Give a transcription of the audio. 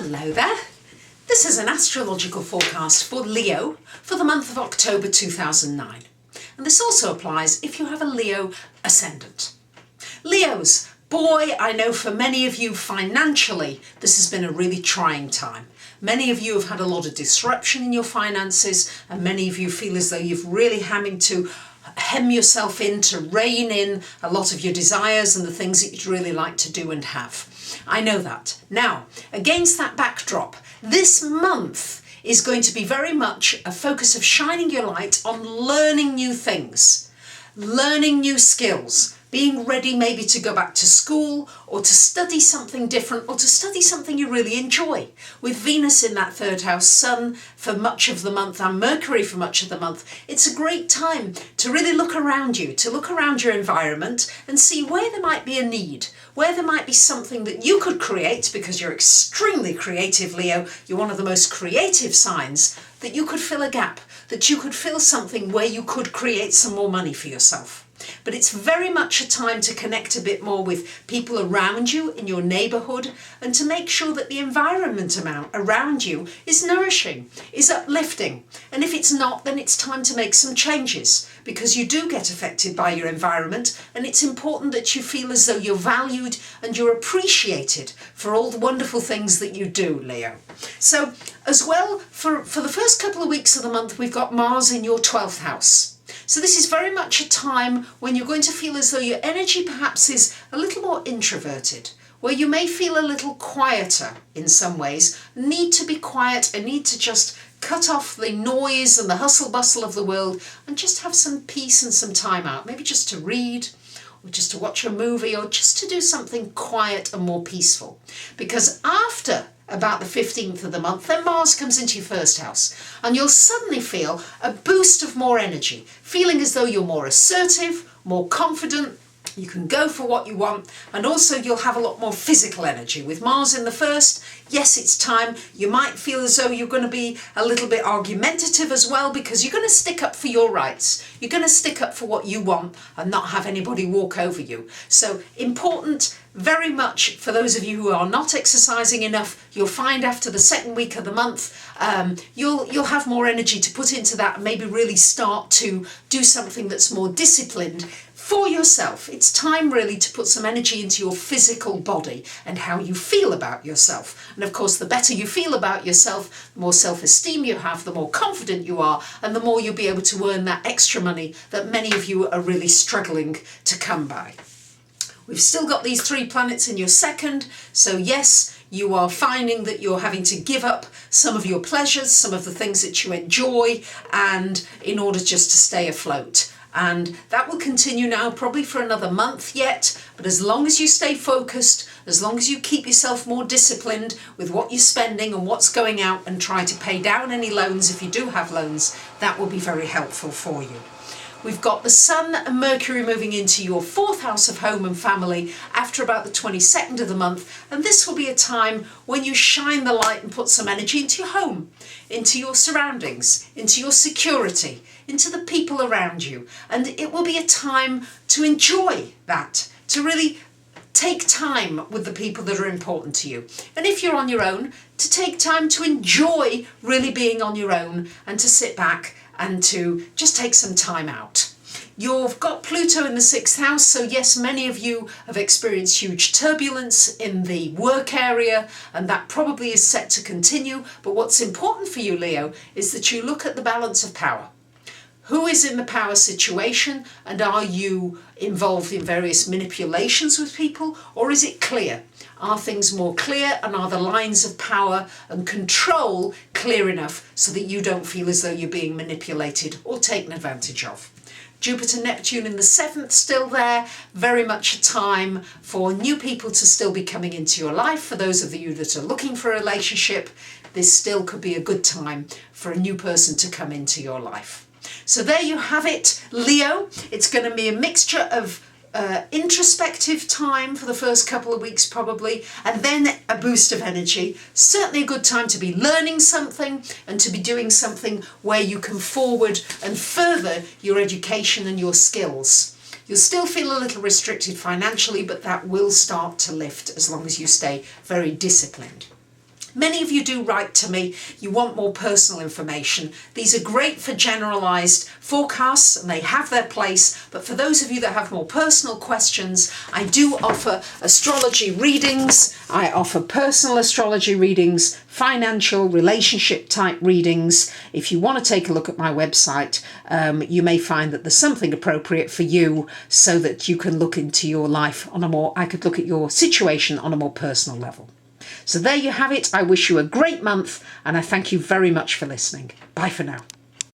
Hello there. This is an astrological forecast for Leo for the month of October 2009. And this also applies if you have a Leo ascendant. Leos, boy, I know for many of you financially, this has been a really trying time. Many of you have had a lot of disruption in your finances, and many of you feel as though you've really having to hem yourself in to rein in a lot of your desires and the things that you'd really like to do and have. I know that. Now, against that backdrop, this month is going to be very much a focus of shining your light on learning new things, learning new skills, being ready maybe to go back to school or to study something different or to study something you really enjoy. With Venus in that third house, Sun for much of the month and Mercury for much of the month, it's a great time to really look around you, to look around your environment and see where there might be a need, where there might be something that you could create because you're extremely creative, Leo. You're one of the most creative signs, that you could fill a gap, that you could fill something where you could create some more money for yourself. But it's very much a time to connect a bit more with people around you in your neighbourhood and to make sure that the environment around you is nourishing, is uplifting. And if it's not, then it's time to make some changes because you do get affected by your environment, and it's important that you feel as though you're valued and you're appreciated for all the wonderful things that you do, Leo. So as well, for the first couple of weeks of the month, we've got Mars in your 12th house. So this is very much a time when you're going to feel as though your energy perhaps is a little more introverted, where you may feel a little quieter in some ways, need to be quiet and need to just cut off the noise and the hustle bustle of the world and just have some peace and some time out, maybe just to read or just to watch a movie or just to do something quiet and more peaceful. Because after about the 15th of the month, then Mars comes into your first house and you'll suddenly feel a boost of more energy, feeling as though you're more assertive, more confident, you can go for what you want, and also you'll have a lot more physical energy. With Mars in the first, yes, it's time. You might feel as though you're going to be a little bit argumentative as well because you're going to stick up for your rights. You're going to stick up for what you want and not have anybody walk over you. So important, very much for those of you who are not exercising enough, you'll find after the second week of the month, you'll have more energy to put into that and maybe really start to do something that's more disciplined for yourself. It's time really to put some energy into your physical body and how you feel about yourself. And of course, the better you feel about yourself, the more self-esteem you have, the more confident you are, and the more you'll be able to earn that extra money that many of you are really struggling to come by. We've still got these 3 planets in your second, so yes, you are finding that you're having to give up some of your pleasures, some of the things that you enjoy, and in order just to stay afloat. And that will continue now probably for another month yet, but as long as you stay focused, as long as you keep yourself more disciplined with what you're spending and what's going out and try to pay down any loans if you do have loans, that will be very helpful for you. We've got the Sun and Mercury moving into your 4th house of home and family after about the 22nd of the month, and this will be a time when you shine the light and put some energy into your home, into your surroundings, into your security, into the people around you, and it will be a time to enjoy that, to really take time with the people that are important to you. And if you're on your own, to take time to enjoy really being on your own and to sit back and to just take some time out. You've got Pluto in the 6th house, so yes, many of you have experienced huge turbulence in the work area, and that probably is set to continue. But what's important for you, Leo, is that you look at the balance of power. Who is in the power situation, and are you involved in various manipulations with people, or is it clear? Are things more clear, and are the lines of power and control clear enough so that you don't feel as though you're being manipulated or taken advantage of? Jupiter, Neptune in the 7th still there, very much a time for new people to still be coming into your life. For those of you that are looking for a relationship, this still could be a good time for a new person to come into your life. So there you have it, Leo. It's going to be a mixture of introspective time for the first couple of weeks probably, and then a boost of energy. Certainly a good time to be learning something and to be doing something where you can forward and further your education and your skills. You'll still feel a little restricted financially, but that will start to lift as long as you stay very disciplined. Many of you do write to me, you want more personal information. These are great for generalised forecasts and they have their place, but for those of you that have more personal questions, I do offer astrology readings, I offer personal astrology readings, financial, relationship type readings. If you want to take a look at my website, you may find that there's something appropriate for you so that you can look into your life I could look at your situation on a more personal level. So there you have it. I wish you a great month and I thank you very much for listening. Bye for now.